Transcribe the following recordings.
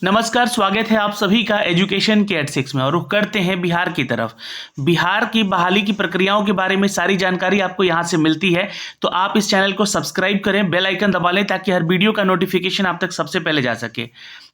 नमस्कार, स्वागत है आप सभी का एजुकेशन के एट 6 में। और रुख करते हैं बिहार की तरफ। बिहार की बहाली की प्रक्रियाओं के बारे में सारी जानकारी आपको यहां से मिलती है, तो आप इस चैनल को सब्सक्राइब करें, बेल आइकन दबा लें ताकि हर वीडियो का नोटिफिकेशन आप तक सबसे पहले जा सके।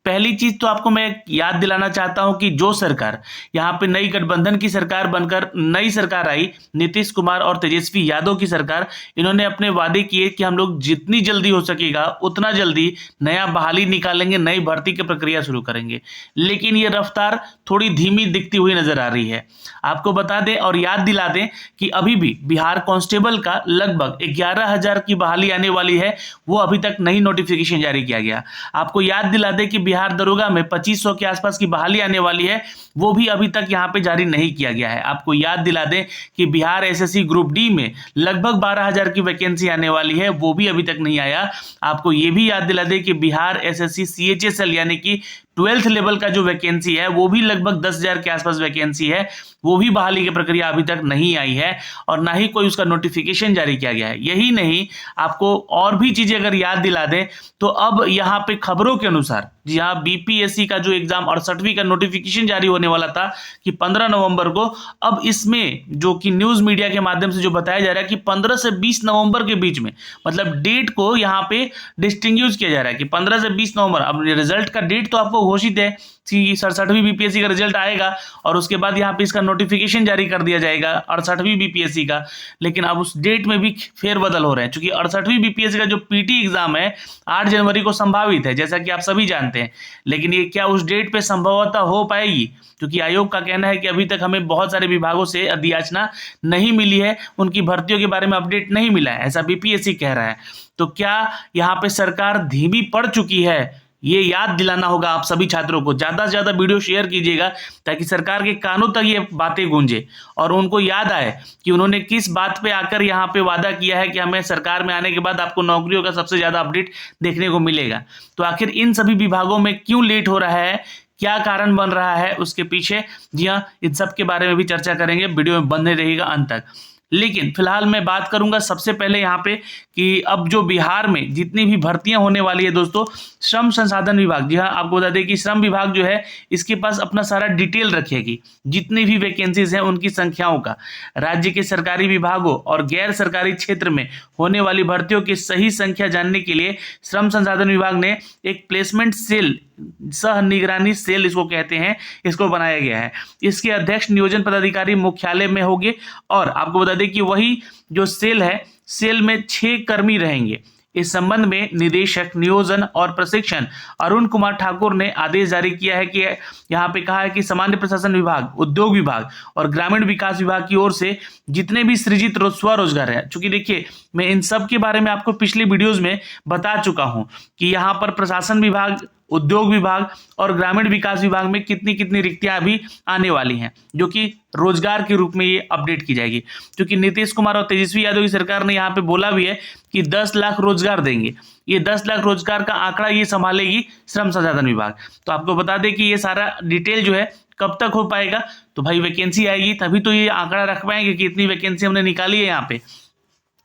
पहली चीज तो आपको मैं याद दिलाना चाहता हूं कि जो सरकार यहाँ पे नई गठबंधन की सरकार बनकर नई सरकार आई, नीतीश कुमार और तेजस्वी यादव की सरकार, इन्होंने अपने वादे किए कि हम लोग जितनी जल्दी हो सकेगा उतना जल्दी नया बहाली निकालेंगे, नई भर्ती की प्रक्रिया शुरू करेंगे। लेकिन ये रफ्तार थोड़ी धीमी दिखती हुई नजर आ रही है। आपको बता दें और याद दिला दें कि अभी भी बिहार कांस्टेबल का लगभग 11,000 की बहाली आने वाली है, वो अभी तक नहीं नोटिफिकेशन जारी किया गया। आपको याद दिला दें कि बिहार दरोगा में 2500 के आसपास की बहाली आने वाली है, वो भी अभी तक यहाँ पे जारी नहीं किया गया है। आपको याद दिला दें कि बिहार एसएससी ग्रुप डी में लगभग 12,000 की वैकेंसी आने वाली है, वो भी अभी तक नहीं आया। आपको ये भी याद दिला दें कि बिहार एसएससी सीएचएसएल यानी कि 12th लेवल का जो वैकेंसी है वो भी लगभग 10,000 के आसपास वैकेंसी है, वो भी बहाली की प्रक्रिया अभी तक नहीं आई है और ना ही कोई उसका नोटिफिकेशन जारी किया गया है। यही नहीं, आपको और भी चीजें अगर याद दिला दें तो अब यहाँ पे खबरों के अनुसार, जी हाँ, बीपीएससी का जो एग्जाम 68वीं का नोटिफिकेशन जारी होने वाला था कि 15 नवंबर को, अब इसमें जो कि न्यूज मीडिया के माध्यम से जो बताया जा रहा है कि 15 से 20 नवंबर के बीच में, मतलब डेट को यहाँ पे डिस्टिंग्विश किया जा रहा है कि 15 से 20 नवंबर। अब रिजल्ट का डेट तो आपको घोषित है कि 67वीं बीपीएससी का रिजल्ट आएगा और उसके बाद यहाँ पे इसका नोटिफिकेशन जारी कर दिया जाएगा 68वीं बीपीएससी का। लेकिन अब उस डेट में भी फेरबदल हो रहे हैं, क्योंकि 68वीं बीपीएससी का जो पीटी एग्जाम है 8 जनवरी को संभावित है, जैसा कि आप सभी जानते हैं। लेकिन ये क्या उस डेट पे संभवतः हो पाएगी? क्योंकि आयोग का कहना है कि अभी तक हमें बहुत सारे विभागों से अधियाचना नहीं मिली है, उनकी भर्तियों के बारे में अपडेट नहीं मिला है, ऐसा बीपीएससी कह रहा है। तो क्या यहाँ पे सरकार धीमी पड़ चुकी है? ये याद दिलाना होगा आप सभी छात्रों को। ज्यादा से ज्यादा वीडियो शेयर कीजिएगा ताकि सरकार के कानों तक ये बातें गूंजे और उनको याद आए कि उन्होंने किस बात पे आकर यहाँ पे वादा किया है कि हमें सरकार में आने के बाद आपको नौकरियों का सबसे ज्यादा अपडेट देखने को मिलेगा। तो आखिर इन सभी विभागों में क्यों लेट हो रहा है, क्या कारण बन रहा है उसके पीछे, जी हाँ, इन सब के बारे में भी चर्चा करेंगे। वीडियो में बने रहिएगा अंत तक। लेकिन फिलहाल मैं बात करूंगा सबसे पहले यहाँ पे कि अब जो बिहार में जितनी भी भर्तियां होने वाली है दोस्तों, श्रम संसाधन विभाग, जी हाँ, आपको बता दें कि श्रम विभाग जो है इसके पास अपना सारा डिटेल रखेगी, जितनी भी वैकेंसीज हैं उनकी संख्याओं का, राज्य के सरकारी विभागों और गैर सरकारी क्षेत्र में होने वाली भर्तियों की सही संख्या जानने के लिए श्रम संसाधन विभाग ने एक प्लेसमेंट सेल, सह निगरानी सेल इसको कहते हैं, इसको बनाया गया है। इसके अध्यक्ष नियोजन पदाधिकारी मुख्यालय में होंगे और आपको बता दें कि वही जो सेल है, सेल में 6 कर्मी रहेंगे। इस संबंध में निदेशक नियोजन और प्रशिक्षण अरुण कुमार ठाकुर ने आदेश जारी किया है कि यहाँ पे कहा है कि सामान्य प्रशासन विभाग, उद्योग विभाग और ग्रामीण विकास विभाग की ओर से जितने भी सृजित स्वरोजगार है, चूंकि देखिए मैं इन सब के बारे में आपको पिछली वीडियोज में बता चुका हूं कि यहाँ पर प्रशासन विभाग, उद्योग विभाग और ग्रामीण विकास विभाग में कितनी कितनी रिक्तियां अभी आने वाली हैं, जो कि रोजगार के रूप में ये अपडेट की जाएगी। क्योंकि नीतीश कुमार और तेजस्वी यादव की सरकार ने यहाँ पे बोला भी है कि 10 लाख रोजगार देंगे। ये 10 लाख रोजगार का आंकड़ा ये संभालेगी श्रम संसाधन विभाग। तो आपको बता दें कि ये सारा डिटेल जो है कब तक हो पाएगा, तो भाई वैकेंसी आएगी तभी तो ये आंकड़ा रख पाएंगे कि इतनी वैकेंसी हमने निकाली है।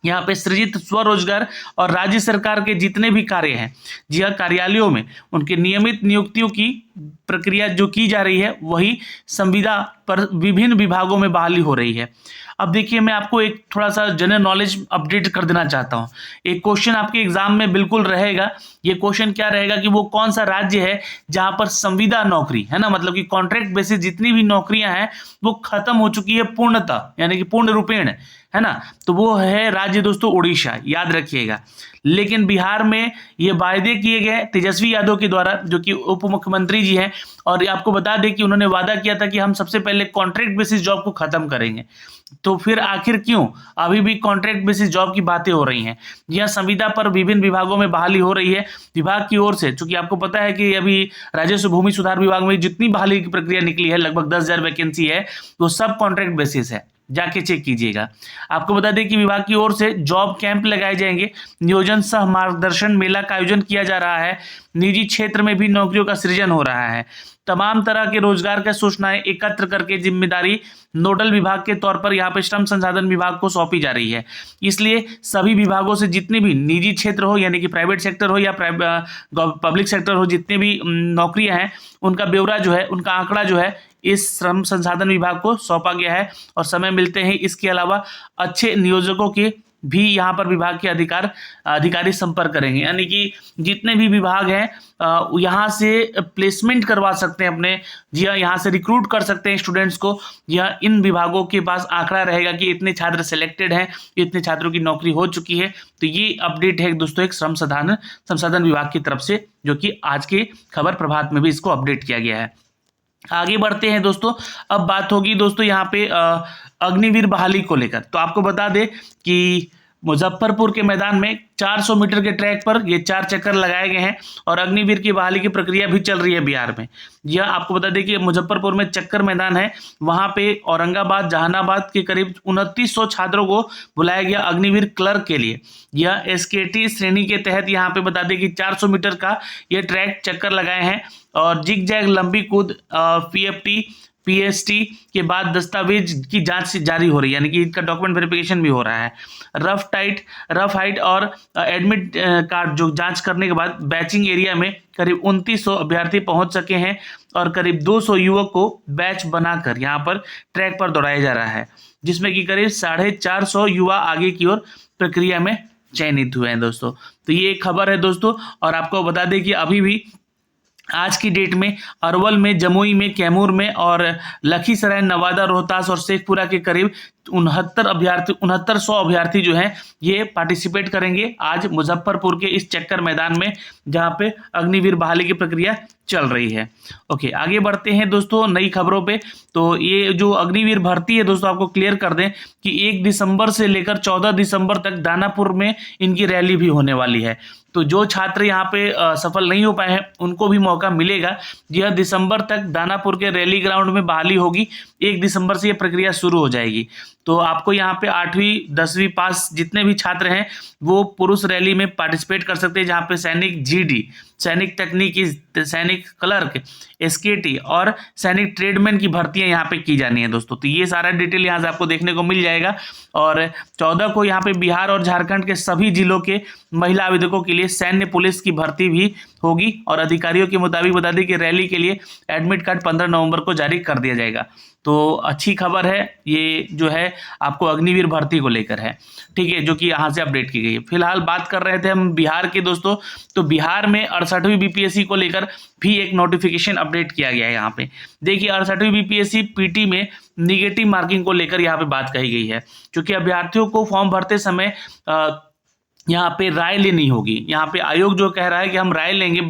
यहाँ पे सृजित स्वरोजगार और राज्य सरकार के जितने भी कार्य हैं, जी हाँ, कार्यालयों में उनके नियमित नियुक्तियों की प्रक्रिया जो की जा रही है, वही संविदा पर विभिन्न विभागों में बहाली हो रही है। अब देखिए मैं आपको एक थोड़ा सा जनरल नॉलेज अपडेट कर देना चाहता हूँ। एक क्वेश्चन आपके एग्जाम में बिल्कुल रहेगा। ये क्वेश्चन क्या रहेगा कि वो कौन सा राज्य है जहां पर संविदा नौकरी है ना, मतलब कि कॉन्ट्रैक्ट बेसिस जितनी भी नौकरियां हैं वो खत्म हो चुकी है पूर्णतः, यानी कि पूर्ण रूपेण, है ना। तो वो है राज्य दोस्तों उड़ीसा, याद रखिएगा। लेकिन बिहार में ये वायदे किए गए तेजस्वी यादव के द्वारा, जो कि उप मुख्यमंत्री जी हैं, और आपको बता दें कि उन्होंने वादा किया था कि हम सबसे पहले कॉन्ट्रैक्ट बेसिस जॉब को खत्म करेंगे। तो फिर आखिर क्यों अभी भी कॉन्ट्रैक्ट बेसिस जॉब की बातें हो रही हैं? यह संविदा पर विभिन्न विभागों में बहाली हो रही है विभाग की ओर से, क्योंकि आपको पता है कि अभी राजस्व भूमि सुधार विभाग में जितनी बहाली की प्रक्रिया निकली है, लगभग 10,000 वैकेंसी है, वो सब कॉन्ट्रैक्ट बेसिस है। जाके चेक कीजिएगा। आपको बता दें कि विभाग की ओर से जॉब कैंप लगाए जाएंगे, नियोजन सह मार्गदर्शन मेला का आयोजन किया जा रहा है, निजी क्षेत्र में भी नौकरियों का सृजन हो रहा है। तमाम तरह के रोजगार की सूचनाएं एकत्र करके जिम्मेदारी नोडल विभाग के तौर पर यहाँ पे श्रम संसाधन विभाग को सौंपी जा रही है। इसलिए सभी विभागों से जितने भी निजी क्षेत्र हो यानी कि प्राइवेट सेक्टर हो या पब्लिक सेक्टर हो, जितने भी नौकरियां हैं उनका ब्यौरा जो है, उनका आंकड़ा जो है इस श्रम संसाधन विभाग को सौंपा गया है और समय मिलते हैं। इसके अलावा अच्छे नियोजकों के भी यहाँ पर विभाग के अधिकारी संपर्क करेंगे, यानी कि जितने भी विभाग हैं यहाँ से प्लेसमेंट करवा सकते हैं अपने, जी हाँ, यहाँ से रिक्रूट कर सकते हैं स्टूडेंट्स को। यह इन विभागों के पास आंकड़ा रहेगा कि इतने छात्र सिलेक्टेड हैं, इतने छात्रों की नौकरी हो चुकी है। तो ये अपडेट है दोस्तों एक श्रम संसाधन विभाग की तरफ से, जो कि आज के खबर प्रभात में भी इसको अपडेट किया गया है। आगे बढ़ते हैं दोस्तों, अब बात होगी दोस्तों यहाँ पे अग्निवीर बहाली को लेकर। तो आपको बता दें कि मुजफ्फरपुर के मैदान में 400 मीटर के ट्रैक पर ये 4 चक्कर लगाए गए हैं और अग्निवीर की बहाली की प्रक्रिया भी चल रही है बिहार में। यह आपको बता दें कि मुजफ्फरपुर में चक्कर मैदान है, वहां पे औरंगाबाद जहानाबाद के करीब 2900 छात्रों को बुलाया गया अग्निवीर क्लर्क के लिए। यह एसकेटी श्रेणी के तहत यहाँ पे बता दें कि 400 मीटर का ये ट्रैक चक्कर लगाए हैं और जिग जैग लंबी कूद पीएफटी पीएसटी के बाद दस्तावेज की जांच जारी हो रही है, यानी कि इनका डॉक्यूमेंट वेरिफिकेशन भी हो रहा है। रफ हाइट और एडमिट कार्ड जो जांच करने के बाद बैचिंग एरिया में करीब 2900 अभ्यर्थी पहुंच सके हैं और करीब 200 युवक को बैच बनाकर यहां पर ट्रैक पर दौड़ाया जा रहा है, जिसमें कि करीब 450 युवा आगे की ओर प्रक्रिया में चयनित हुए हैं दोस्तों। तो ये एक खबर है दोस्तों। और आपको बता दें कि अभी भी आज की डेट में अरवल में, जमुई में, कैमूर में और लखीसराय, नवादा, रोहतास और शेखपुरा के करीब 6900 अभ्यर्थी जो हैं ये पार्टिसिपेट करेंगे आज मुजफ्फरपुर के इस चक्कर मैदान में, जहां पे अग्निवीर बहाली की प्रक्रिया चल रही है। ओके, आगे बढ़ते हैं दोस्तों नई खबरों पे। तो ये जो अग्निवीर भर्ती है दोस्तों, आपको क्लियर कर दें कि 1 दिसंबर से लेकर 14 दिसंबर तक दानापुर में इनकी रैली भी होने वाली है। तो जो छात्र यहाँ पे सफल नहीं हो पाए हैं उनको भी मौका मिलेगा। यह दिसंबर तक दानापुर के रैली ग्राउंड में बहाली होगी, 1 दिसंबर से यह प्रक्रिया शुरू हो जाएगी। तो आपको यहाँ पे 8वीं 10वीं पास जितने भी छात्र हैं वो पुरुष रैली में पार्टिसिपेट कर सकते हैं, जहाँ पे सैनिक जीडी, सैनिक तकनीकी, सैनिक क्लर्क, एसकेटी और सैनिक ट्रेडमैन की भर्तियां यहाँ पे की जानी है दोस्तों। तो ये सारा डिटेल यहाँ से आपको देखने को मिल जाएगा। और 14 को यहाँ पे बिहार और झारखंड के सभी जिलों के महिला आवेदकों के लिए सैन्य पुलिस की भर्ती भी होगी और अधिकारियों के मुताबिक बता दें कि रैली के लिए एडमिट कार्ड 15 नवंबर को जारी कर दिया जाएगा। तो अच्छी खबर है ये जो है आपको अग्निवीर भर्ती को लेकर है, ठीक है, जो कि यहाँ से अपडेट की गई है। फिलहाल बात कर रहे थे हम बिहार के दोस्तों। तो बिहार में 68वीं बीपीएससी को लेकर भी एक नोटिफिकेशन अपडेट किया गया है। यहाँ पे देखिए 68वीं बीपीएससी पीटी में निगेटिव मार्किंग को लेकर यहाँ पे बात कही गई है, क्योंकि अभ्यर्थियों को फॉर्म भरते समय यहाँ पे राय लेनी होगी। यहाँ पे आयोग जो कह रहा है कि हम राय लेंगे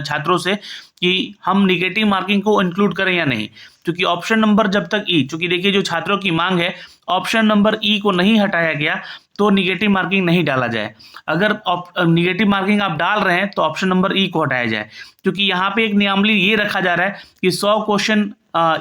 छात्रों से कि हम निगेटिव मार्किंग को इंक्लूड करें या नहीं, क्योंकि ऑप्शन नंबर जब तक ई, क्योंकि देखिए जो छात्रों की मांग है ऑप्शन नंबर ई को नहीं हटाया गया तो निगेटिव मार्किंग नहीं डाला जाए। अगर निगेटिव मार्किंग आप डाल रहे हैं तो ऑप्शन नंबर ई को हटाया जाए, क्योंकि यहाँ पे एक नियमावली ये रखा जा रहा है कि 100 क्वेश्चन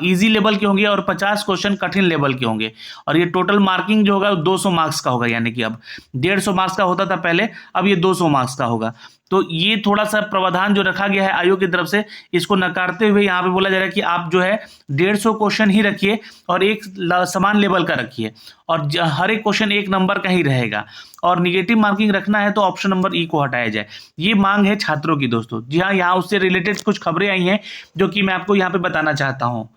इजी लेवल के होंगे और 50 क्वेश्चन कठिन लेवल के होंगे और ये टोटल मार्किंग जो होगा 200 मार्क्स का होगा, यानी कि अब 150 मार्क्स का होता था पहले, अब ये 200 मार्क्स का होगा। तो ये थोड़ा सा प्रावधान जो रखा गया है आयोग की तरफ से, इसको नकारते हुए यहाँ पे बोला जा रहा है कि आप जो है 150 क्वेश्चन ही रखिए और एक समान लेवल का रखिए और हर एक क्वेश्चन 1 नंबर का ही रहेगा और निगेटिव मार्किंग रखना है तो ऑप्शन नंबर ई को हटाया जाए। ये मांग है छात्रों की दोस्तों। जी हाँ, यहाँ उससे रिलेटेड कुछ खबरें आई हैं जो कि मैं आपको यहाँ पे बताना चाहता हूँ।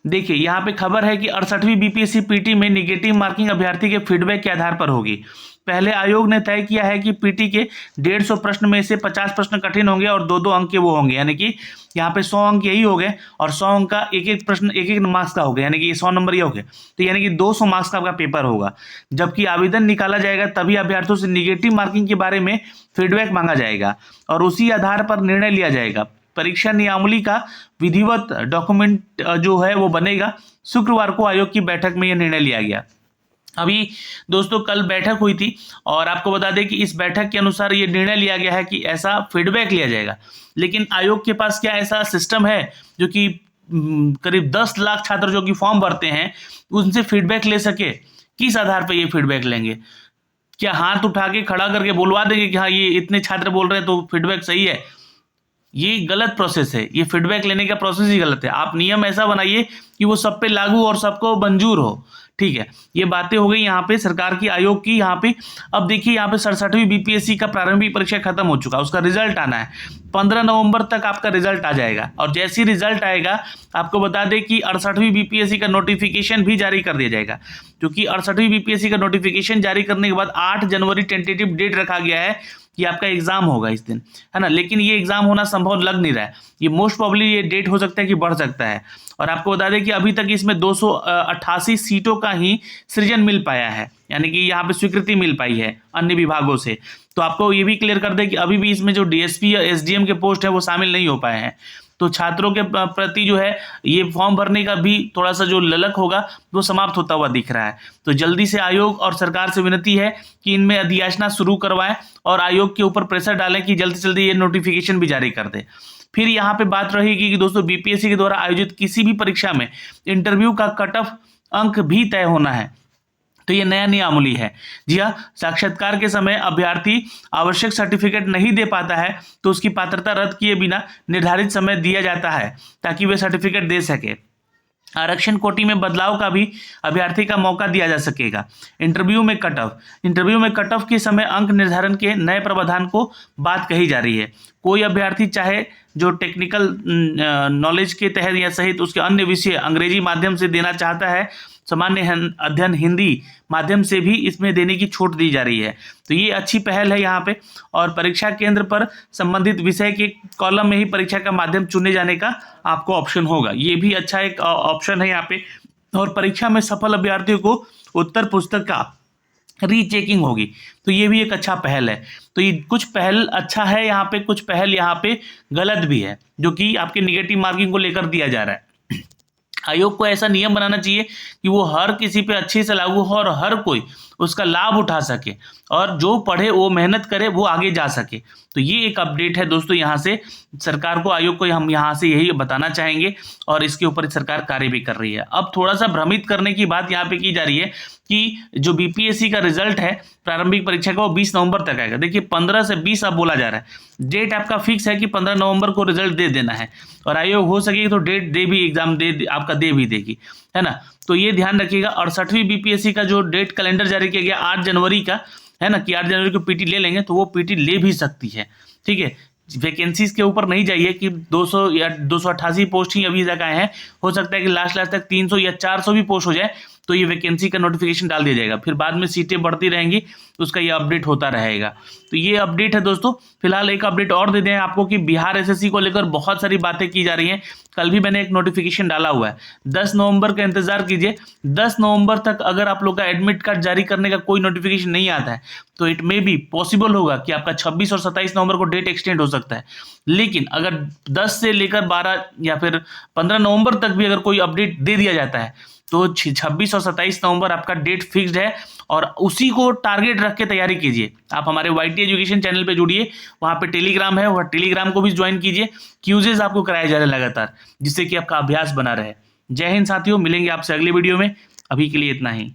देखिए यहाँ पे खबर है कि 68वीं बीपीएससी पीटी में निगेटिव मार्किंग अभ्यर्थी के फीडबैक के आधार पर होगी। पहले आयोग ने तय किया है कि पीटी के 150 प्रश्न में से 50 प्रश्न कठिन होंगे और 2-2 अंक के वो होंगे, यानी कि यहाँ पे 100 अंक यही हो गए और 100 अंक का एक प्रश्न 1 मार्क्स का हो गया, यानी कि 100 नंबर ये हो गए। तो यानी कि 200 मार्क्स का आपका पेपर होगा। जबकि आवेदन निकाला जाएगा तभी अभ्यर्थियों से निगेटिव मार्किंग के बारे में फीडबैक मांगा जाएगा और उसी आधार पर निर्णय लिया जाएगा। परीक्षा नियमावली का विधिवत डॉक्यूमेंट जो है वो बनेगा। शुक्रवार को आयोग की बैठक में यह निर्णय लिया गया। अभी दोस्तों कल बैठक हुई थी और आपको बता दें कि इस बैठक के अनुसार ये निर्णय लिया गया है कि ऐसा फीडबैक लिया जाएगा, लेकिन आयोग के पास क्या ऐसा सिस्टम है जो कि करीब 10 लाख छात्र जो कि फॉर्म भरते हैं उनसे फीडबैक ले सके। किस आधार पर ये फीडबैक लेंगे? क्या हाथ उठा के खड़ा करके बोलवा देंगे कि हाँ ये इतने छात्र बोल रहे हैं तो फीडबैक सही है? ये गलत प्रोसेस है, ये फीडबैक लेने का प्रोसेस ही गलत है। आप नियम ऐसा बनाइए कि वो सब पे लागू और सबको मंजूर हो। ठीक है, ये बातें हो गई यहाँ पे सरकार की, आयोग की। यहाँ पे अब देखिए, यहाँ पे 67वीं बीपीएससी का प्रारंभिक परीक्षा खत्म हो चुका, उसका रिजल्ट आना है 15 नवंबर तक आपका रिजल्ट आ जाएगा। और जैसे ही रिजल्ट आएगा आपको बता दें कि 68वीं बीपीएससी का नोटिफिकेशन भी जारी कर दिया जाएगा, क्योंकि 68वीं बीपीएससी का नोटिफिकेशन जारी करने के बाद 8 जनवरी टेंटेटिव डेट रखा गया है कि आपका एग्जाम होगा इस दिन, है ना। लेकिन ये एग्जाम होना संभव लग नहीं रहा है, ये मोस्ट प्रॉब्ली ये डेट हो सकता है कि बढ़ सकता है। और आपको बता दें कि अभी तक इसमें 288 सीटों का ही सृजन मिल पाया है, यानी कि यहाँ पे स्वीकृति मिल पाई है अन्य विभागों से। तो आपको ये भी क्लियर कर दें कि अभी भी इसमें जो डीएसपी या एसडीएम के पोस्ट है वो शामिल नहीं हो पाए हैं। तो छात्रों के प्रति जो है ये फॉर्म भरने का भी थोड़ा सा जो ललक होगा वो समाप्त होता हुआ दिख रहा है। तो जल्दी से आयोग और सरकार से विनती है कि इनमें अधियाचना शुरू करवाएं और आयोग के ऊपर प्रेशर डालें कि जल्दी से जल्दी ये नोटिफिकेशन भी जारी कर दे। फिर यहाँ पे बात रहेगी कि दोस्तों बीपीएससी के द्वारा आयोजित किसी भी परीक्षा में इंटरव्यू का कट ऑफ अंक भी तय होना है। तो ये नया नियमावली है। जी हाँ, साक्षात्कार के समय अभ्यर्थी आवश्यक सर्टिफिकेट नहीं दे पाता है तो उसकी पात्रता रद्द किए बिना निर्धारित समय दिया जाता है ताकि वे सर्टिफिकेट दे सके। आरक्षण कोटि में बदलाव का भी अभ्यर्थी का मौका दिया जा सकेगा। इंटरव्यू में कट ऑफ के समय अंक निर्धारण के नए प्रावधान को बात कही जा रही है। कोई अभ्यर्थी चाहे जो टेक्निकल नॉलेज के तहत या सहित उसके अन्य विषय अंग्रेजी माध्यम से देना चाहता है, सामान्य अध्ययन हिंदी माध्यम से भी इसमें देने की छूट दी जा रही है। तो ये अच्छी पहल है यहाँ पे। और परीक्षा केंद्र पर संबंधित विषय के कॉलम में ही परीक्षा का माध्यम चुने जाने का आपको ऑप्शन होगा, ये भी अच्छा एक ऑप्शन है यहाँ पे। और परीक्षा में सफल अभ्यर्थियों को उत्तर पुस्तक का रीचेकिंग होगी, तो ये भी एक अच्छा पहल है। तो ये कुछ पहल अच्छा है यहाँ पे, कुछ पहल यहाँ पे गलत भी है जो कि आपके निगेटिव मार्किंग को लेकर दिया जा रहा है। आयोग को ऐसा नियम बनाना चाहिए कि वो हर किसी पे अच्छे से लागू हो और हर कोई उसका लाभ उठा सके और जो पढ़े वो मेहनत करे वो आगे जा सके। तो ये एक अपडेट है दोस्तों यहाँ से सरकार को, आयोग को हम यहाँ से यही बताना चाहेंगे और इसके ऊपर सरकार कार्य भी कर रही है। अब थोड़ा सा भ्रमित करने की बात यहाँ पे की जा रही है कि जो बीपीएससी का रिजल्ट है प्रारंभिक परीक्षा का वो 20 नवंबर तक आएगा। देखिए 15 से 20 अब बोला जा रहा है, डेट आपका फिक्स है कि 15 नवंबर को रिजल्ट दे देना है और आयोग हो सकेगी तो डेट दे भी, एग्जाम आपका दे भी देगी, है ना। तो ये ध्यान रखिएगा। 68वीं बीपीएससी का जो डेट कैलेंडर जारी किया गया 8 जनवरी का, है ना, कि 8 जनवरी को पीटी ले लेंगे तो वो पीटी ले भी सकती है। ठीक है, वैकेंसीज के ऊपर नहीं जाइए कि 200 या 288 पोस्ट ही अभी तक आए हैं, हो सकता है कि लास्ट तक 300 या 400 भी पोस्ट हो जाए तो ये वैकेंसी का नोटिफिकेशन डाल दिया जाएगा। फिर बाद में सीटें बढ़ती रहेंगी तो उसका ये अपडेट होता रहेगा। तो ये अपडेट है दोस्तों। फिलहाल एक अपडेट और दे दें आपको कि बिहार एसएससी को लेकर बहुत सारी बातें की जा रही हैं। कल भी मैंने एक नोटिफिकेशन डाला हुआ है, 10 नवंबर का इंतजार कीजिए। 10 नवंबर तक अगर आप लोग का एडमिट कार्ड जारी करने का कोई नोटिफिकेशन नहीं आता है तो इट मे बी पॉसिबल होगा कि आपका 26 और 27 नवंबर को डेट एक्सटेंड हो सकता है। लेकिन अगर 10 से लेकर 12 या फिर 15 नवंबर तक भी अगर कोई अपडेट दे दिया जाता है तो 26 और 27 नवंबर आपका डेट फिक्स्ड है और उसी को टारगेट रख के तैयारी कीजिए। आप हमारे वाईटी एजुकेशन चैनल पे जुड़िए, वहाँ पे टेलीग्राम है, वह टेलीग्राम को भी ज्वाइन कीजिए। क्यूजेस आपको कराए जा रहे हैं लगातार, जिससे कि आपका अभ्यास बना रहे। जय हिंद साथियों, मिलेंगे आपसे अगले वीडियो में। अभी के लिए इतना ही।